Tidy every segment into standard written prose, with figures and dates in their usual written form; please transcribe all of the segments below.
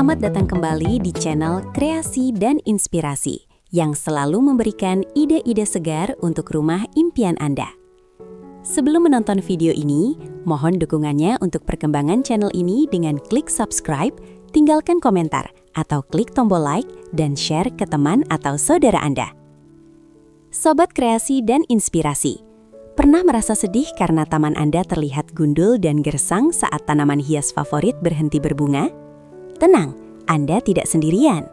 Selamat datang kembali di channel Kreasi dan Inspirasi yang selalu memberikan ide-ide segar untuk rumah impian Anda. Sebelum menonton video ini, mohon dukungannya untuk perkembangan channel ini dengan klik subscribe, tinggalkan komentar, atau klik tombol like dan share ke teman atau saudara Anda. Sobat Kreasi dan Inspirasi, pernah merasa sedih karena taman Anda terlihat gundul dan gersang saat tanaman hias favorit berhenti berbunga? Tenang, Anda tidak sendirian.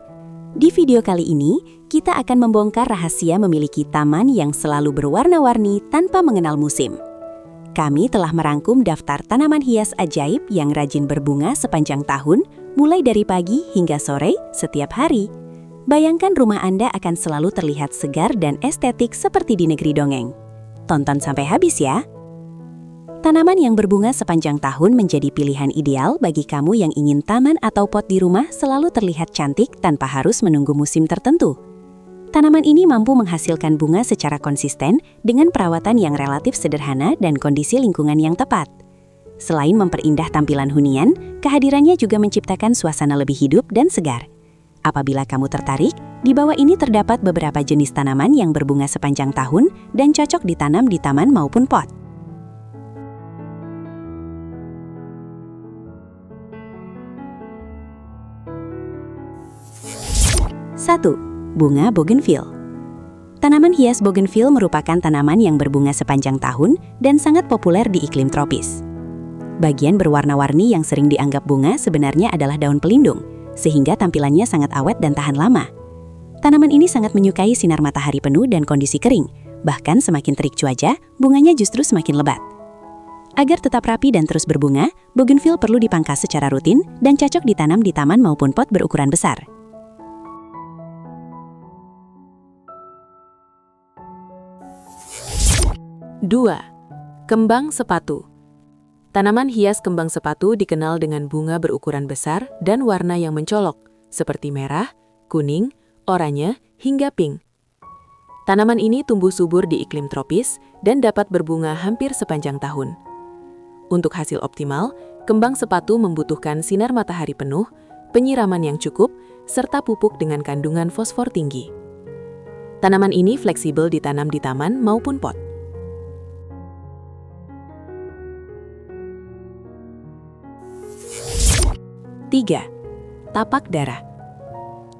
Di video kali ini, kita akan membongkar rahasia memiliki taman yang selalu berwarna-warni tanpa mengenal musim. Kami telah merangkum daftar tanaman hias ajaib yang rajin berbunga sepanjang tahun, mulai dari pagi hingga sore setiap hari. Bayangkan rumah Anda akan selalu terlihat segar dan estetik seperti di negeri dongeng. Tonton sampai habis ya! Tanaman yang berbunga sepanjang tahun menjadi pilihan ideal bagi kamu yang ingin taman atau pot di rumah selalu terlihat cantik tanpa harus menunggu musim tertentu. Tanaman ini mampu menghasilkan bunga secara konsisten dengan perawatan yang relatif sederhana dan kondisi lingkungan yang tepat. Selain memperindah tampilan hunian, kehadirannya juga menciptakan suasana lebih hidup dan segar. Apabila kamu tertarik, di bawah ini terdapat beberapa jenis tanaman yang berbunga sepanjang tahun dan cocok ditanam di taman maupun pot. 1. Bunga Bougainville. Tanaman hias Bougainville merupakan tanaman yang berbunga sepanjang tahun dan sangat populer di iklim tropis. Bagian berwarna-warni yang sering dianggap bunga sebenarnya adalah daun pelindung, sehingga tampilannya sangat awet dan tahan lama. Tanaman ini sangat menyukai sinar matahari penuh dan kondisi kering, bahkan semakin terik cuaca, bunganya justru semakin lebat. Agar tetap rapi dan terus berbunga, Bougainville perlu dipangkas secara rutin dan cocok ditanam di taman maupun pot berukuran besar. 2. Kembang sepatu. Tanaman hias kembang sepatu dikenal dengan bunga berukuran besar dan warna yang mencolok, seperti merah, kuning, oranye, hingga pink. Tanaman ini tumbuh subur di iklim tropis dan dapat berbunga hampir sepanjang tahun. Untuk hasil optimal, kembang sepatu membutuhkan sinar matahari penuh, penyiraman yang cukup, serta pupuk dengan kandungan fosfor tinggi. Tanaman ini fleksibel ditanam di taman maupun pot. 3. Tapak dara.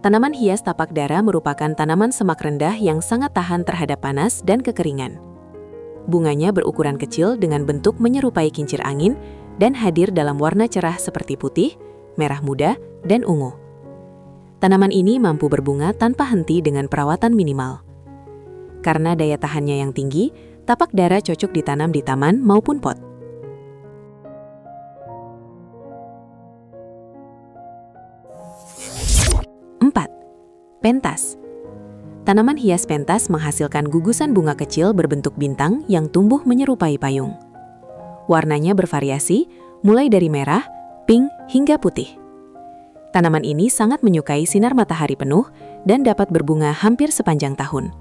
Tanaman hias tapak dara merupakan tanaman semak rendah yang sangat tahan terhadap panas dan kekeringan. Bunganya berukuran kecil dengan bentuk menyerupai kincir angin dan hadir dalam warna cerah seperti putih, merah muda, dan ungu. Tanaman ini mampu berbunga tanpa henti dengan perawatan minimal. Karena daya tahannya yang tinggi, tapak dara cocok ditanam di taman maupun pot. 4. Pentas. Tanaman hias pentas menghasilkan gugusan bunga kecil berbentuk bintang yang tumbuh menyerupai payung. Warnanya bervariasi, mulai dari merah, pink, hingga putih. Tanaman ini sangat menyukai sinar matahari penuh dan dapat berbunga hampir sepanjang tahun.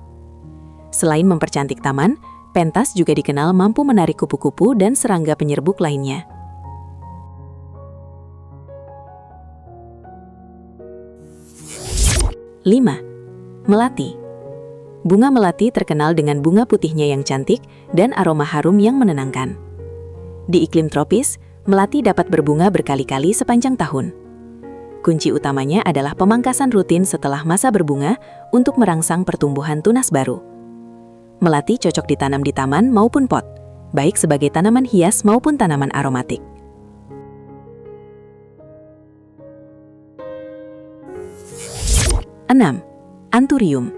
Selain mempercantik taman, pentas juga dikenal mampu menarik kupu-kupu dan serangga penyerbuk lainnya. 5. Melati. Bunga melati terkenal dengan bunga putihnya yang cantik dan aroma harum yang menenangkan. Di iklim tropis, melati dapat berbunga berkali-kali sepanjang tahun. Kunci utamanya adalah pemangkasan rutin setelah masa berbunga untuk merangsang pertumbuhan tunas baru. Melati cocok ditanam di taman maupun pot, baik sebagai tanaman hias maupun tanaman aromatik. 6. Anthurium.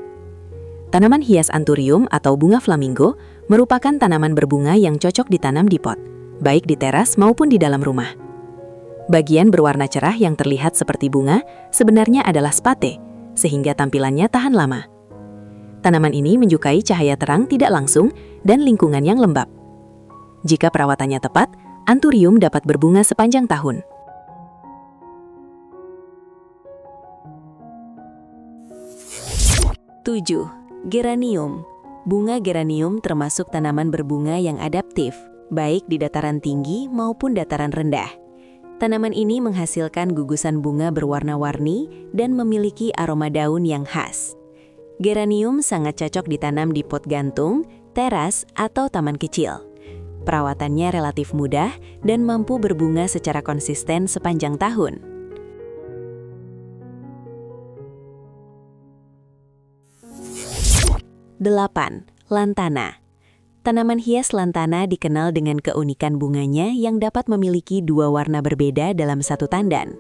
Tanaman hias anthurium atau bunga flamingo merupakan tanaman berbunga yang cocok ditanam di pot, baik di teras maupun di dalam rumah. Bagian berwarna cerah yang terlihat seperti bunga sebenarnya adalah spate, sehingga tampilannya tahan lama. Tanaman ini menyukai cahaya terang tidak langsung dan lingkungan yang lembab. Jika perawatannya tepat, anthurium dapat berbunga sepanjang tahun. 7. Geranium. Bunga geranium termasuk tanaman berbunga yang adaptif, baik di dataran tinggi maupun dataran rendah. Tanaman ini menghasilkan gugusan bunga berwarna-warni dan memiliki aroma daun yang khas. Geranium sangat cocok ditanam di pot gantung, teras, atau taman kecil. Perawatannya relatif mudah dan mampu berbunga secara konsisten sepanjang tahun. 8. Lantana. Tanaman hias lantana dikenal dengan keunikan bunganya yang dapat memiliki dua warna berbeda dalam satu tandan.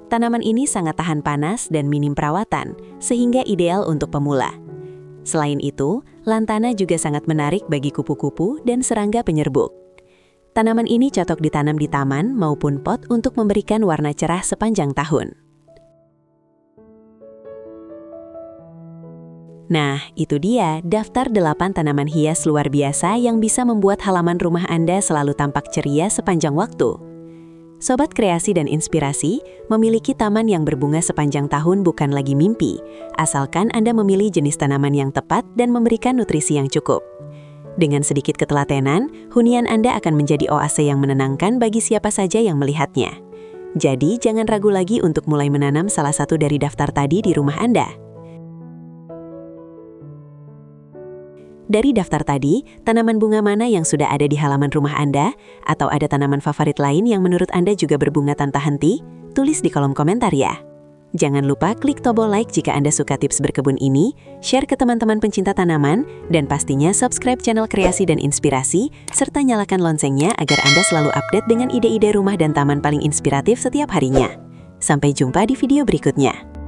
Tanaman ini sangat tahan panas dan minim perawatan, sehingga ideal untuk pemula. Selain itu, lantana juga sangat menarik bagi kupu-kupu dan serangga penyerbuk. Tanaman ini cocok ditanam di taman maupun pot untuk memberikan warna cerah sepanjang tahun. Nah, itu dia daftar 8 tanaman hias luar biasa yang bisa membuat halaman rumah Anda selalu tampak ceria sepanjang waktu. Sobat Kreasi dan Inspirasi, memiliki taman yang berbunga sepanjang tahun bukan lagi mimpi, asalkan Anda memilih jenis tanaman yang tepat dan memberikan nutrisi yang cukup. Dengan sedikit ketelatenan, hunian Anda akan menjadi oase yang menenangkan bagi siapa saja yang melihatnya. Jadi, jangan ragu lagi untuk mulai menanam salah satu dari daftar tadi di rumah Anda. Dari daftar tadi, tanaman bunga mana yang sudah ada di halaman rumah Anda? Atau ada tanaman favorit lain yang menurut Anda juga berbunga tanpa henti? Tulis di kolom komentar ya. Jangan lupa klik tombol like jika Anda suka tips berkebun ini, share ke teman-teman pencinta tanaman, dan pastinya subscribe channel Kreasi dan Inspirasi, serta nyalakan loncengnya agar Anda selalu update dengan ide-ide rumah dan taman paling inspiratif setiap harinya. Sampai jumpa di video berikutnya.